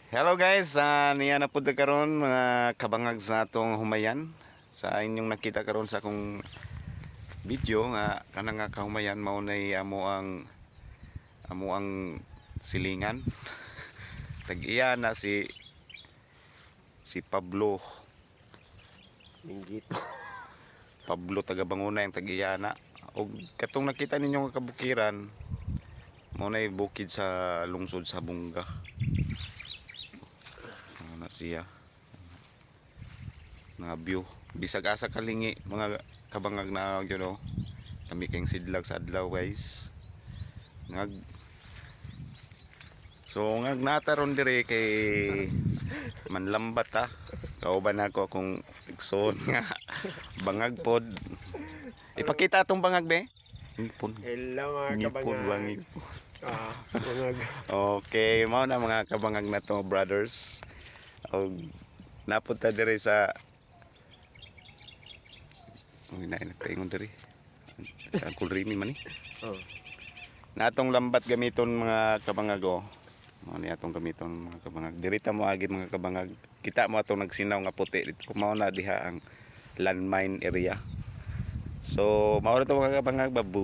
Hello guys, niya na po karon mga kabangag sa atong humayan. Sa inyong nakita karon sa akong video nga kanang nga kahumayan mao nay amo ang silingan. Tag-iya na si Pablo. Minggit. Pablo taga Banguna yung tag-iya na. Og katong nakita ninyo nga kabukiran mao nay bukid sa lungsod sa Bunga. Na siya mga view bisag asa kalingi mga kabangag na you know kami kayong sidlag sa adlaw guys ngag so ngag nataron dire kay manlambat ha kauban ako akong igsoon nga bangag pod ipakita atong bangag be ngipon Hello mga ngipon kabangag. bangig Bangag. okay mao na mga kabangag na to brothers og napunta dire sa nagpaingon diri ang kulrimi man ni Oh. natong lambat gamiton mga kabangago mo ni atong gamiton mga kabangag dirita mo agi mga kabangag kita mo atong nagsinaw nga puti dito mao na diha ang landmine area so mao na to mga kabangag babu